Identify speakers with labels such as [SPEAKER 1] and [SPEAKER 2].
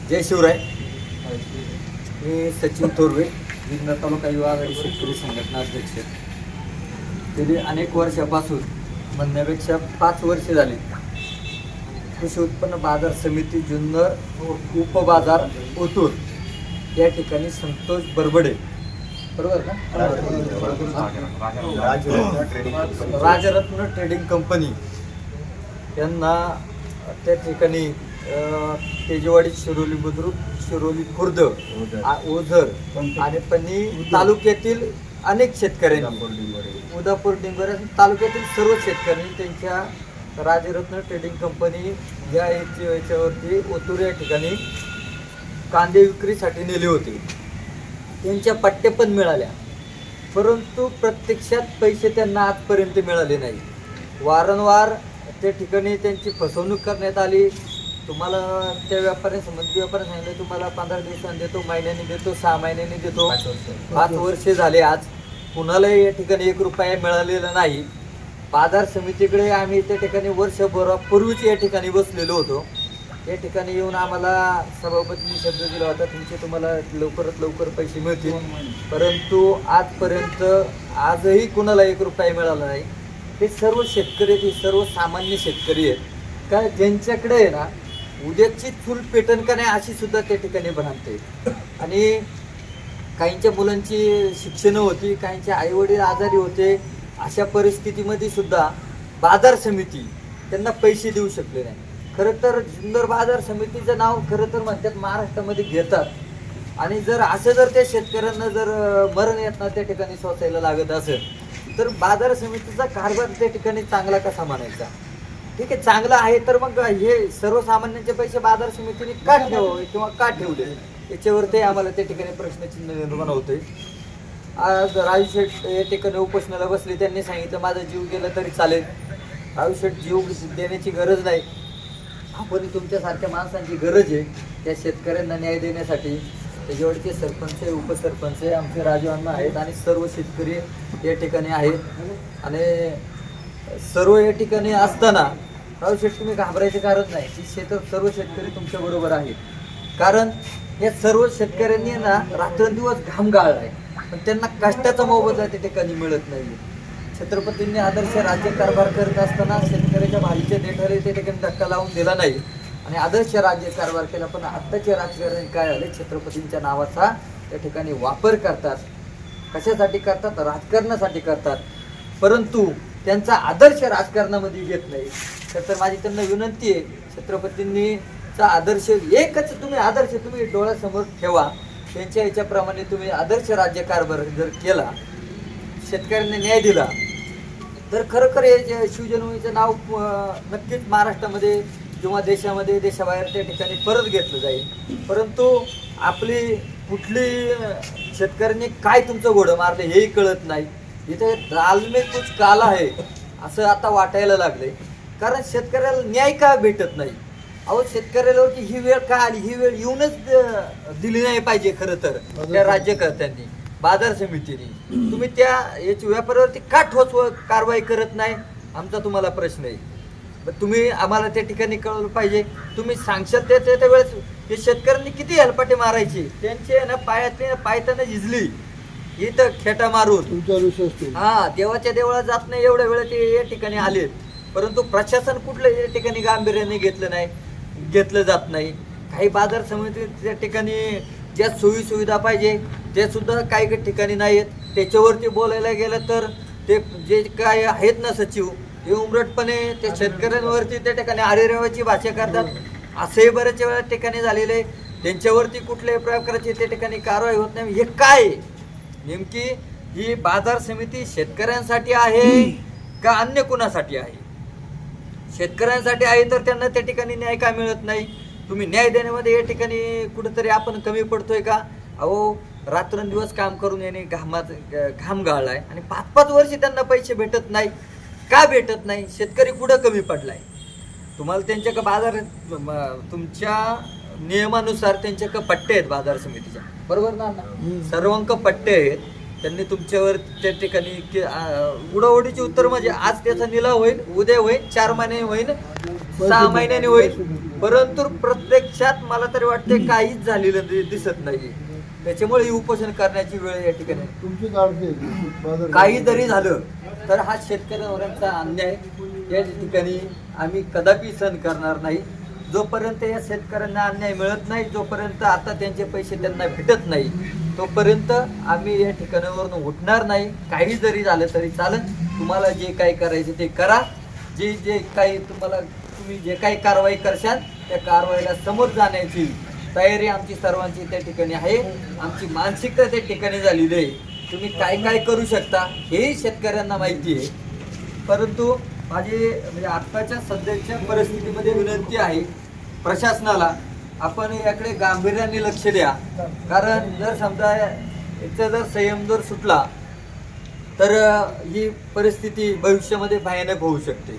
[SPEAKER 1] जय शिवराय. मी सचिन थोरवे, विघ्न तालुका युवा आघाडी शेतकरी संघटना अध्यक्ष. गेली अनेक वर्षापासून म्हणण्यापेक्षा 5 वर्ष झाली कृषी उत्पन्न बाजार समिती जुन्नर उपबाजार ओतूर या ठिकाणी संतोष बरबडे, बरोबर ना, राजरत्न ट्रेडिंग कंपनी यांना त्या ठिकाणी तेजवाडी, शिरोली बुद्रुक, शिरोली खुर्द, ओझर आणि पन्नी तालुक्यातील अनेक शेतकऱ्यांनी, उदापूर डिंगोरे तालुक्यातील सर्व शेतकऱ्यांनी त्यांच्या राजरत्न ट्रेडिंग कंपनी या याच्यावरती ओतूर या ठिकाणी कांदे विक्रीसाठी नेले होते. त्यांच्या पट्टे पण मिळाल्या, परंतु प्रत्यक्षात पैसे त्यांना आजपर्यंत मिळाले नाही. वारंवार त्या ठिकाणी त्यांची फसवणूक करण्यात आली. तुम्हाला त्या संबंधित व्यापाऱ्याने सांगितलं तुम्हाला 15 दिवसांनी देतो, महिन्याने देतो, 6 महिन्यांनी देतो. 5 वर्षे झाले. आज कुणालाही या ठिकाणी 1 रुपया मिळालेला नाही. बाजार समितीकडे आम्ही त्या ठिकाणी वर्षभरापूर्वीच या ठिकाणी बसलेलो होतो. या ठिकाणी येऊन आम्हाला सभापतींनी शब्द दिला होता तुम्हाला लवकरात लवकर पैसे मिळतील, परंतु आजपर्यंत आजही कुणाला 1 रुपया मिळाला नाही. हे सर्व शेतकरी आहेत, हे सर्व सामान्य शेतकरी आहेत का ज्यांच्याकडे आहे ना उद्याची चूल पेटन का नाही अशी सुद्धा त्या ठिकाणी भ्रांती. आणि काहींच्या मुलांची शिक्षणं होती, काहींचे आईवडील आजारी होते. अशा परिस्थितीमध्ये सुद्धा बाजार समिती त्यांना पैसे देऊ शकले नाही. खरं तर जुन्नर बाजार समितीचं नाव खरं तर म्हणतात महाराष्ट्रामध्ये घेतात. आणि जर असं जर त्या शेतकऱ्यांना जर मरण यातना त्या ठिकाणी सोसायला लागत असेल तर बाजार समितीचा कारभार त्या ठिकाणी चांगला कसा म्हणायचा? ठीक आहे, चांगला आहे तर मग हे सर्वसामान्यांचे पैसे बाजार समितीने का ठेवावे किंवा का ठेवले याच्यावरती आम्हाला त्या ठिकाणी प्रश्नचिन्ह निर्माण होते. आज राजू शेठ या ठिकाणी उपोषणाला बसले. त्यांनी सांगितलं माझा जीव गेला तरी चालेल. राजू शेठ जीव देण्याची गरज नाही, आपण तुमच्यासारख्या माणसांची गरज आहे त्या शेतकऱ्यांना न्याय देण्यासाठी. त्याच्यावरचे सरपंच आहे, उपसरपंच आहे, आमचे राजू अण्णा आहेत आणि सर्व शेतकरी या ठिकाणी आहेत. आणि सर्व या ठिकाणी असताना राजू शेठ तुम्ही घाबरायचं कारण नाही की सर्व शेतकरी तुमच्या बरोबर आहेत. कारण या सर्व शेतकऱ्यांनी ना रात्रंदिवस घाम गाळला आहे, पण त्यांना कष्टाचा मोबदला त्या ठिकाणी मिळत नाही. छत्रपतींनी आदर्श राज्य कारभार करत असताना शेतकऱ्याच्या भालीचे देठारे त्या ठिकाणी धक्का लावून दिला नाही आणि आदर्श राज्य कारभार केला. पण आत्ताचे राजकारणी काय झाले, छत्रपतींच्या नावाचा त्या ठिकाणी वापर करतात. कशासाठी करतात? राजकारणासाठी करतात, परंतु त्यांचा आदर्श राजकारणामध्ये घेत नाही. तर माझी त्यांना विनंती आहे, छत्रपतींनीचा आदर्श एकच तुम्ही डोळ्यासमोर ठेवा. त्यांच्या याच्याप्रमाणे तुम्ही आदर्श राज्य कारभार जर केला, शेतकऱ्यांना न्याय दिला तर खरोखर हे शिवजन्मभूमीचं नाव नक्कीच महाराष्ट्रामध्ये किंवा देशामध्ये देशाबाहेर त्या ठिकाणी परत घेतलं जाईल. परंतु आपली कुठली शेतकऱ्यांनी काय तुमचं घोडं मारलं हेही कळत नाही. इथे दाल में कुछ काला आहे असं आता वाटायला लागलंय. कारण शेतकऱ्याला न्याय का भेटत नाही? अहो, शेतकऱ्यावरती ही वेळ का आली? ही वेळ येऊनच दिली नाही पाहिजे खरं तर त्या राज्यकर्त्यांनी, बाजार समितीने. तुम्ही त्या याची व्यापाऱ्यावरती का ठोस कारवाई करत नाही आमचा तुम्हाला प्रश्न आहे. तुम्ही आम्हाला त्या ठिकाणी कळवलं पाहिजे. तुम्ही सांगशाल त्या वेळेस हे शेतकऱ्यांनी किती हेलपाटे मारायचे, त्यांचे ना पायताना झिजली इथं खेटा मारून. हा, देवाच्या देवळात जात नाही एवढ्या वेळा ते या ठिकाणी आले, परंतु प्रशासन कुठलं या ठिकाणी गांभीर्याने घेतलं जात नाही. काही बाजार समिती त्या ठिकाणी ज्या सोयी सुविधा पाहिजे ते सुद्धा काही ठिकाणी नाही आहेत. त्याच्यावरती बोलायला गेलं तर ते जे काय आहेत ना सचिव, हे उमरटपणे त्या शेतकऱ्यांवरती त्या ठिकाणी आरेरेवाची भाषा करतात. असंही बऱ्याच वेळा ठिकाणी झालेले. त्यांच्यावरती कुठल्याही प्रकारची त्या ठिकाणी कारवाई होत नाही. हे काय नेमकी ही बाजार समिती शेतकऱ्यांसाठी आहे का अन्य कुणासाठी आहे? शेतकऱ्यांसाठी आहे तर त्यांना त्या ठिकाणी न्याय का मिळत नाही? तुम्ही न्याय देण्यामध्ये या ठिकाणी कुठंतरी आपण कमी पडतोय का? अहो, रात्रंदिवस काम करून याने घाम गाळलाय आणि 5-5 वर्ष त्यांना पैसे भेटत नाही. का भेटत नाही? शेतकरी कुठं कमी पडलाय? तुम्हाला त्यांच्या का बाजार तुमच्या नियमानुसार त्यांच्या का पट्टे आहेत बाजार समितीच्या, बरोबर ना? सर्वांक पट्टे आहेत. त्यांनी तुमच्यावर त्या ठिकाणी उडाओडीचे उत्तर म्हणजे आज त्याचा निलाव होईल, उद्या होईल, 4 महिने होईल, 6 महिन्यांनी होईल, परंतु प्रत्यक्षात मला तरी वाटते काहीच झालेलं दिसत नाही. त्याच्यामुळे ही उपोषण करण्याची वेळ या ठिकाणी आहे.
[SPEAKER 2] तुमची काळजी आहे.
[SPEAKER 1] काही जरी झालं तर हा शेतकऱ्यांवरचा अन्याय या ठिकाणी आम्ही कदापि सहन करणार नाही. जोपर्यंत या शेतकऱ्यांना अन्याय मिळत नाही, जोपर्यंत आता त्यांचे पैसे त्यांना भेटत नाही, तोपर्यंत आम्ही या ठिकाणावरून उठणार नाही. काही जरी झालं तरी चालेल, तुम्हाला जे काही करायचे ते करा. जे काही तुम्ही जे काही कारवाई करशाल त्या कारवाईला समोर जाण्याची तयारी आमची सर्वांची त्या ठिकाणी आहे. आमची मानसिकता त्या ठिकाणी झालेली आहे. तुम्ही काय काय करू शकता हेही शेतकऱ्यांना माहिती आहे. परंतु माझी म्हणजे आत्ताच्या सध्याच्या परिस्थितीमध्ये विनंती आहे प्रशासनाला, आपण याकडे गांभीर्याने लक्ष द्या. कारण जर समजा याचा जर संयम जर सुटला तर ही परिस्थिती भविष्यामध्ये भयानक होऊ शकते.